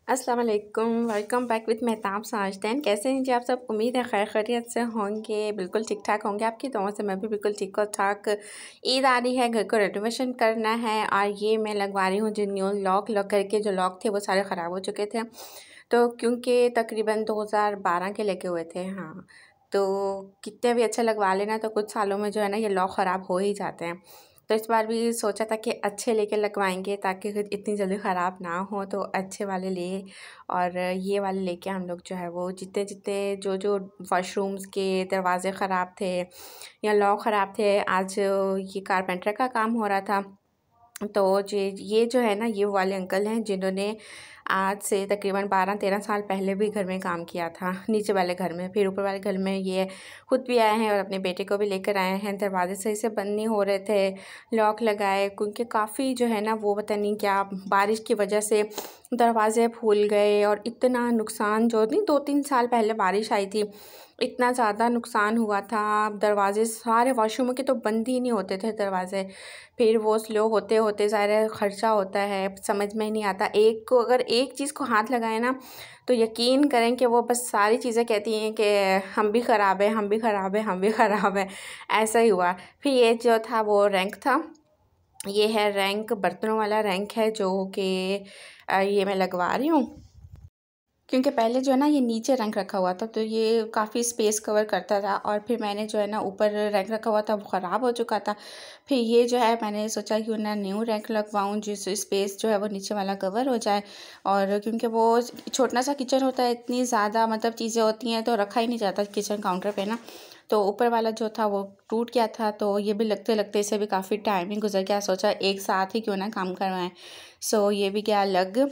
अस्सलाम वालेकुम, welcome back with Mehtab साजदैन। कैसे हैं जी आप सब? उम्मीद है खैर खैरियत से होंगे, बिल्कुल ठीक ठाक होंगे। आपकी दुआओं से मैं भी बिल्कुल ठीक और ठाक। ईद आ रही है, घर को रेनोवेशन करना है और ये मैं लगवा रही हूँ जो न्यू लॉक लग करके जो लॉक थे वो सारे ख़राब हो चुके थे। तो क्योंकि तकरीबन 2012 के लगे हुए थे, हाँ, तो कितने भी अच्छे लगवा लेना तो कुछ सालों में जो है ना ये लॉक ख़राब हो ही जाते हैं। तो इस बार भी सोचा था कि अच्छे लेके लगवाएंगे ताकि इतनी जल्दी ख़राब ना हो, तो अच्छे वाले लिए और ये वाले लेके हम लोग जो है वो जितने जितने जो जो वॉशरूम्स के दरवाज़े ख़राब थे या लॉक ख़राब थे, आज ये कारपेंटर का काम हो रहा था। तो ये जो है ना ये वाले अंकल हैं जिन्होंने आज से तकरीबन 12-13 साल पहले भी घर में काम किया था, नीचे वाले घर में। फिर ऊपर वाले घर में ये खुद भी आए हैं और अपने बेटे को भी लेकर आए हैं। दरवाजे सही से बंद नहीं हो रहे थे, लॉक लगाए, क्योंकि काफ़ी जो है ना वो पता नहीं क्या बारिश की वजह से दरवाजे फूल गए और इतना नुकसान, जो नहीं 2-3 साल पहले बारिश आई थी, इतना ज़्यादा नुकसान हुआ था। दरवाजे सारे वॉशरूम के तो बंद ही नहीं होते थे दरवाजे। फिर वो स्लो होते होते ज़ाहिर ख़र्चा होता है, समझ में नहीं आता। एक को अगर एक चीज़ को हाथ लगाए ना तो यकीन करें कि वो बस सारी चीज़ें कहती हैं कि हम भी ख़राब है, हम भी ख़राब है, हम भी ख़राब है। ऐसा ही हुआ। फिर ये जो था वो रैंक था, ये है रैंक, बर्तनों वाला रैंक है जो कि ये मैं लगवा रही हूँ। क्योंकि पहले जो है ना ये नीचे रैंक रखा हुआ था तो ये काफ़ी स्पेस कवर करता था, और फिर मैंने जो है ना ऊपर रैंक रखा हुआ था वो ख़राब हो चुका था। फिर ये जो है मैंने सोचा क्यों ना न्यू रैंक लगवाऊँ जिस स्पेस जो है वो नीचे वाला कवर हो जाए। और क्योंकि वो छोटा सा किचन होता है, इतनी ज़्यादा मतलब चीज़ें होती हैं तो रखा ही नहीं जाता किचन काउंटर पे ना। तो ऊपर वाला जो था वो टूट गया था, तो ये भी लगते लगते इसे भी काफ़ी टाइम ही गुजर गया। सोचा एक साथ ही क्यों ना काम करवाएं। सो ये भी गया लग।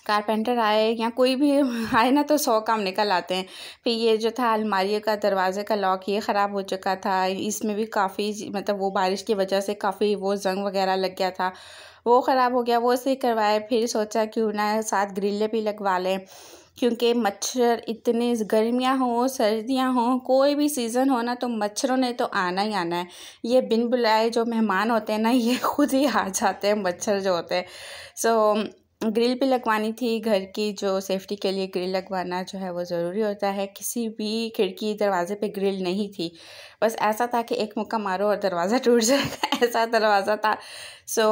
कारपेंटर आए या कोई भी आए ना तो 100 काम निकल आते हैं। फिर ये जो था अलमारी का दरवाज़े का लॉक, ये ख़राब हो चुका था। इसमें भी काफ़ी मतलब वो बारिश की वजह से काफ़ी वो ज़ंग वगैरह लग गया था, वो ख़राब हो गया, वो सही करवाए। फिर सोचा क्यों ना साथ ग्रिलें भी लगवा लें, क्योंकि मच्छर इतने, गर्मियाँ हों सर्दियाँ हों कोई भी सीज़न हो ना तो मच्छरों ने तो आना ही आना है। ये बिन बुलाए जो मेहमान होते हैं ना ये खुद ही आ जाते हैं, मच्छर जो होते हैं। सो ग्रिल भी लगवानी थी, घर की जो सेफ्टी के लिए ग्रिल लगवाना जो है वो ज़रूरी होता है। किसी भी खिड़की दरवाजे पे ग्रिल नहीं थी, बस ऐसा था कि एक मुक्का मारो और दरवाज़ा टूट जाएगा ऐसा दरवाज़ा था। सो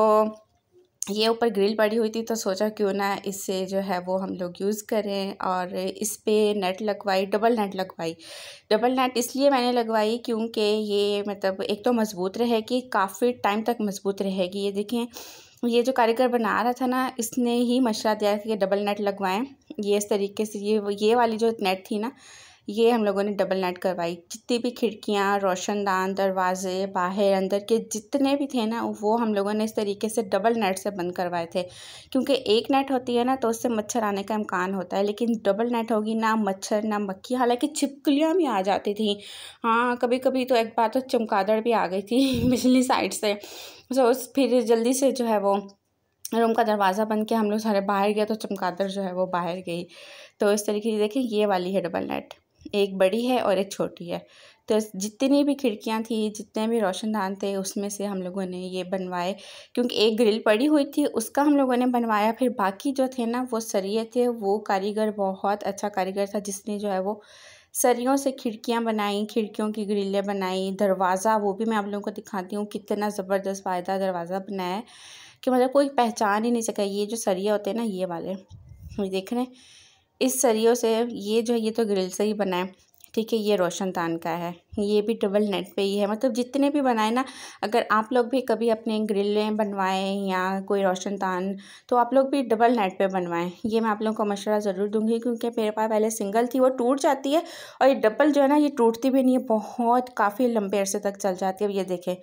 ये ऊपर ग्रिल पड़ी हुई थी तो सोचा क्यों ना इससे जो है वो हम लोग यूज़ करें, और इस पे नेट लगवाई, डबल नेट लगवाई। डबल नेट इसलिए मैंने लगवाई क्योंकि ये मतलब एक तो मज़बूत रहेगी, काफ़ी टाइम तक मज़बूत रहेगी। ये देखें, ये जो कारीगर बना रहा था ना इसने ही मशवरा दिया कि डबल नेट लगवाएं। ये इस तरीके से ये वाली जो नेट थी ना ये हम लोगों ने डबल नेट करवाई। जितनी भी खिड़कियाँ, रोशनदान, दरवाजे, बाहर अंदर के जितने भी थे ना वो हम लोगों ने इस तरीके से डबल नेट से बंद करवाए थे। क्योंकि एक नेट होती है ना तो उससे मच्छर आने का इम्कान होता है, लेकिन डबल नेट होगी ना मच्छर ना मक्खी, हालांकि छिपकलियाँ भी आ जाती थी। हाँ, कभी कभी तो एक बार तो चमगादड़ भी आ गई थी पिछली साइड से। सो फिर जल्दी से जो है वो रूम का दरवाज़ा बंद किया, हम लोग सारे बाहर गए तो चमगादड़ जो है वो बाहर गई। तो इस तरीके से देखिए ये वाली है डबल नेट, एक बड़ी है और एक छोटी है। तो जितनी भी खिड़कियां थी, जितने भी रोशनदान थे उसमें से हम लोगों ने ये बनवाए, क्योंकि एक ग्रिल पड़ी हुई थी उसका हम लोगों ने बनवाया। फिर बाकी जो थे ना वो सरिये थे, वो कारीगर बहुत अच्छा कारीगर था जिसने जो है वो सरियों से खिड़कियां बनाई, खिड़कियों की ग्रिलें बनाई। दरवाज़ा वो भी मैं आप लोगों को दिखाती हूँ, कितना ज़बरदस्त पायदार दरवाज़ा बनाया है कि मतलब कोई पहचान ही नहीं सका। ये जो सरिये होते हैं ना ये वाले, ये देख रहे हैं, इस सरियों से ये जो ये तो ग्रिल से ही बना है, ठीक है। ये रोशनदान का है, ये भी डबल नेट पे ही है। मतलब जितने भी बनाए ना, अगर आप लोग भी कभी अपने ग्रिलें बनवाएं या कोई रोशनदान तो आप लोग भी डबल नेट पे बनवाएं। ये मैं आप लोगों को मशवरा ज़रूर दूंगी, क्योंकि मेरे पास पहले सिंगल थी वो टूट जाती है, और ये डबल जो है ना ये टूटती भी नहीं है, बहुत काफ़ी लंबे अरसे तक चल जाती है। अब ये देखें,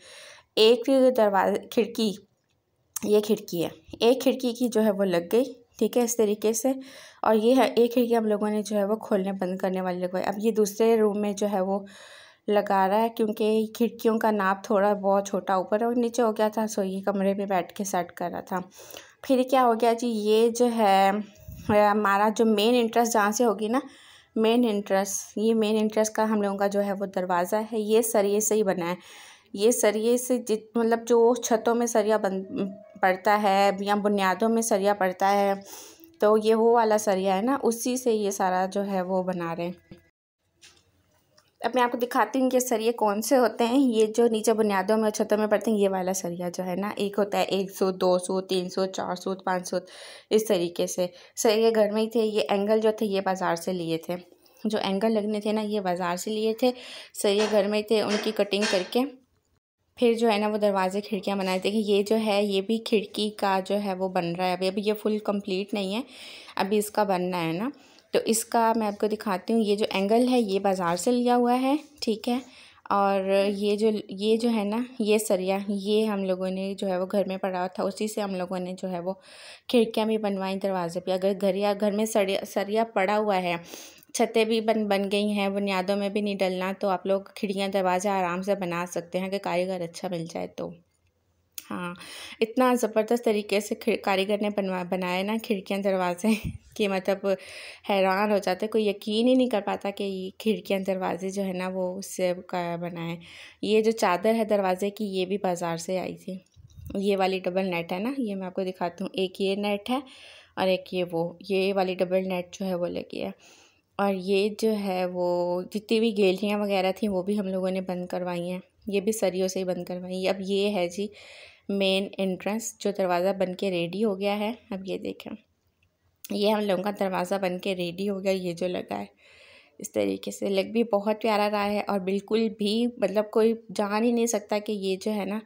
एक दरवाज़ा खिड़की, ये खिड़की है, एक खिड़की की जो है वो लग गई, ठीक है, इस तरीके से। और ये है एक खिड़की हम लोगों ने जो है वो खोलने बंद करने वाली लगवाई। अब ये दूसरे रूम में जो है वो लगा रहा है, क्योंकि खिड़कियों का नाप थोड़ा बहुत छोटा ऊपर और नीचे हो गया था, सो ये कमरे में बैठ के सेट कर रहा था। फिर क्या हो गया जी, ये जो है हमारा जो मेन इंटरेस्ट जहाँ से होगी ना, मेन इंटरेस्ट, ये मेन इंटरेस्ट का हम लोगों का जो है वो दरवाज़ा है, ये सरिये से ही बना है। ये सरिये से मतलब जो छतों में सरिया बन पड़ता है या बुनियादों में सरिया पड़ता है, तो ये वो वाला सरिया है ना, उसी से ये सारा जो है वो बना रहे हैं। अब मैं आपको दिखाती हूँ कि सरिये कौन से होते हैं। ये जो नीचे बुनियादों में छतों में पड़ते हैं, ये वाला सरिया जो है ना, एक होता है 1 सूत, 2 सूत, 3 सूत, 4 सूत, 5 सूत, इस तरीके से सरिये घर में ही थे। ये एंगल जो थे ये बाज़ार से लिए थे, जो एंगल लगने थे ना ये बाज़ार से लिए थे। सरिये घर में ही थे, उनकी कटिंग करके फिर जो है ना वो दरवाजे खिड़कियाँ बनाए। देखिए ये जो है ये भी खिड़की का जो है वो बन रहा है अभी ये फुल कंप्लीट नहीं है, अभी इसका बनना है ना। तो इसका मैं आपको दिखाती हूँ। ये जो एंगल है ये बाज़ार से लिया हुआ है, ठीक है। और ये जो है ना ये सरिया, ये हम लोगों ने जो है वो घर में पड़ा था, उसी से हम लोगों ने जो है वो खिड़कियाँ भी बनवाई दरवाजे पे। अगर घर में सरिया पड़ा हुआ है, छतें भी बन गई हैं, बुनियादों में भी नहीं डलना, तो आप लोग खिड़कियाँ दरवाज़ा आराम से बना सकते हैं अगर कारीगर अच्छा मिल जाए तो। हाँ, इतना ज़बरदस्त तरीके से कारीगर ने बनाए ना खिड़कियाँ दरवाजे कि मतलब हैरान हो जाते, कोई यकीन ही नहीं कर पाता कि ये खिड़कियाँ दरवाजे जो है ना वो उससे बनाए। ये जो चादर है दरवाजे की ये भी बाज़ार से आई थी। ये वाली डबल नेट है ना, ये मैं आपको दिखाती हूँ। एक ये नेट है और एक ये वाली डबल नेट जो है वो लगी है। और ये जो है वो जितनी भी गैलरियाँ वगैरह थी वो भी हम लोगों ने बंद करवाई हैं, ये भी सरियों से ही बंद करवाई। अब ये है जी मेन एंट्रेंस, जो दरवाज़ा बन के रेडी हो गया है। अब ये देखें, ये हम लोगों का दरवाज़ा बन के रेडी हो गया। ये जो लगा है इस तरीके से लग भी बहुत प्यारा रहा है, और बिल्कुल भी मतलब कोई जान ही नहीं सकता कि ये जो है ना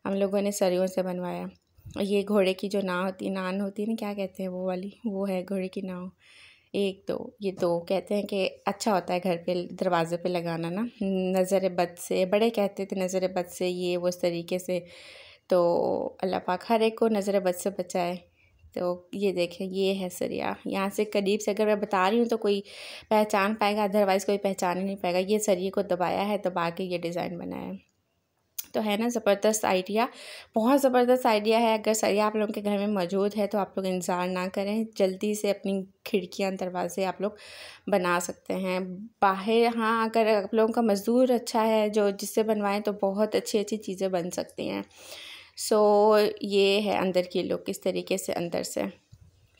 हम लोगों ने सरियों से बनवाया। ये घोड़े की जो नान होती है ना, क्या कहते हैं वो वाली, वो है घोड़े की नाव। ये दो कहते हैं कि अच्छा होता है घर पे दरवाजे पे लगाना ना, नज़र बद से, बड़े कहते थे नज़र बद से, ये वो इस तरीके से। तो अल्लाह पाक हर एक को नज़र बद से बचाए। तो ये देखें, ये है सरिया। यहाँ से करीब से अगर मैं बता रही हूँ तो कोई पहचान पाएगा, अदरवाइज़ कोई पहचान ही नहीं पाएगा। ये सरिये को दबाया है, दबा के ये डिज़ाइन बनाया है। तो है ना ज़बरदस्त आइडिया, बहुत ज़बरदस्त आइडिया है। अगर सरिया आप लोगों के घर में मौजूद है तो आप लोग इंतज़ार ना करें, जल्दी से अपनी खिड़कियाँ दरवाजे आप लोग बना सकते हैं बाहर। हाँ, अगर आप लोगों का मज़दूर अच्छा है जो जिससे बनवाएं तो बहुत अच्छी अच्छी चीज़ें बन सकती हैं। सो ये है अंदर की लुक इस तरीके से अंदर से,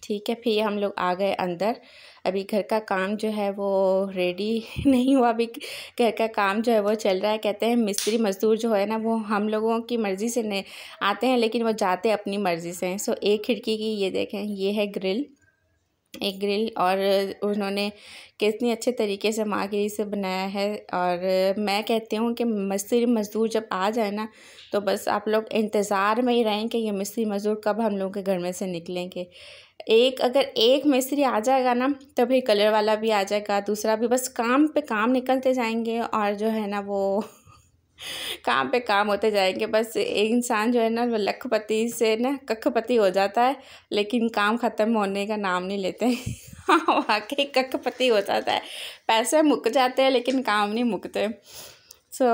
ठीक है। फिर हम लोग आ गए अंदर। अभी घर का काम जो है वो रेडी नहीं हुआ, अभी घर का काम जो है वो चल रहा है। कहते हैं मिस्त्री मज़दूर जो है ना वो हम लोगों की मर्ज़ी से नहीं आते हैं, लेकिन वो जाते अपनी मर्ज़ी से हैं। सो एक खिड़की की ये देखें, ये है ग्रिल, एक ग्रिल, और उन्होंने कितनी अच्छे तरीके से मार्केट से बनाया है। और मैं कहती हूँ कि मिस्त्री मज़दूर जब आ जाए ना तो बस आप लोग इंतज़ार में ही रहें कि ये मिस्त्री मज़दूर कब हम लोग के घर में से निकलेंगे। अगर एक मिस्त्री आ जाएगा ना तो फिर कलर वाला भी आ जाएगा, दूसरा भी, बस काम पे काम निकलते जाएंगे और जो है ना वो काम पे काम होते जाएंगे। बस एक इंसान जो है ना वो लखपति से ना कखपति हो जाता है, लेकिन काम ख़त्म होने का नाम नहीं लेते। हाँ, वाकई कखपति हो जाता है, पैसे मुक जाते हैं लेकिन काम नहीं मुकते। सो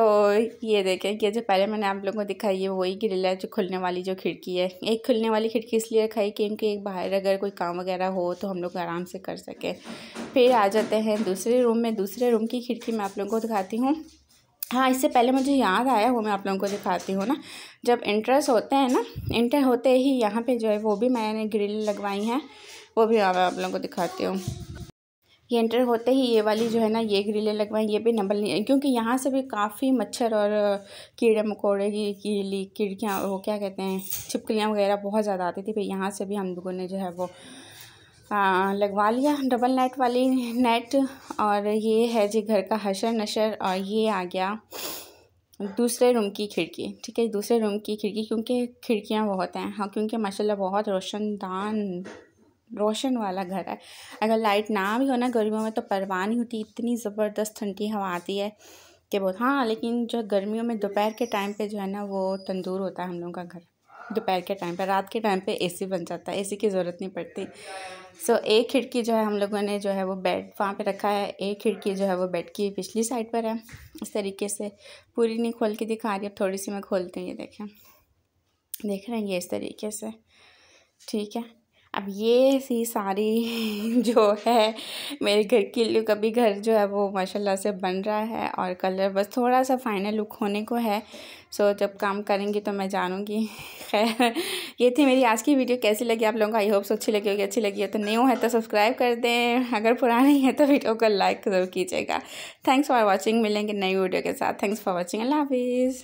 ये देखें, ये जो पहले मैंने आप लोगों को दिखाई है वही ग्रिल है, जो खुलने वाली जो खिड़की है। एक खुलने वाली खिड़की इसलिए रखाई क्योंकि एक बाहर अगर कोई काम वगैरह हो तो हम लोग आराम से कर सकें। फिर आ जाते हैं दूसरे रूम में। दूसरे रूम की खिड़की मैं आप लोगों को दिखाती हूँ। हाँ, इससे पहले मुझे याद आया, वो मैं आप लोगों को दिखाती हूँ ना। जब इंटर होते ही यहाँ पे जो है वो भी मैंने ग्रिल लगवाई हैं, वो भी मैं आप लोगों को दिखाती हूँ। ये इंटर होते ही ये वाली जो है ना ये ग्रिलें लगवाई, ये भी नंबर नहीं, क्योंकि यहाँ से भी काफ़ी मच्छर और कीड़े मकोड़े की खिड़कियाँ, वो क्या कहते हैं, छिपकलियाँ वगैरह बहुत ज़्यादा आती थी। फिर यहाँ से भी हम लोगों ने जो है वो लगवा लिया डबल नेट वाली नेट। और ये है जी घर का हशर नशर। और ये आ गया दूसरे रूम की खिड़की, ठीक है। दूसरे रूम की खिड़की क्योंकि खिड़कियाँ बहुत हैं, हाँ, क्योंकि माशाल्लाह बहुत रोशन वाला घर है। अगर लाइट ना भी हो ना गर्मियों में तो परवाह नहीं होती, इतनी ज़बरदस्त ठंडी हवा आती है कि बहुत। हाँ, लेकिन जो गर्मियों में दोपहर के टाइम पे जो है ना वो तंदूर होता है हम लोगों का घर। दोपहर के टाइम पे, रात के टाइम पे एसी बन जाता है, एसी की ज़रूरत नहीं पड़ती। सो एक खिड़की जो है हम लोगों ने जो है वो बेड वहाँ पे रखा है, एक खिड़की जो है वो बेड की पिछली साइड पर है। इस तरीके से पूरी नहीं खोल के दिखा रही, अब थोड़ी सी मैं खोलती हूँ। ये देख रहे हैं ये इस तरीके से, ठीक है। अब ये सी सारी जो है मेरे घर की लुक, अभी घर जो है वो माशाल्लाह से बन रहा है और कलर बस थोड़ा सा फाइनल लुक होने को है। सो जब काम करेंगी तो मैं जानूँगी। खैर ये थी मेरी आज की वीडियो। कैसी लगी आप लोगों को? आई होप अच्छी लगी होगी। अच्छी लगी है तो न्यू है तो सब्सक्राइब कर दें, अगर पुरानी है तो वीडियो को लाइक ज़रूर कीजिएगा। Thanks for watching. मिलेंगे नई वीडियो के साथ। Thanks for watching. अल्लाह हाफिज़।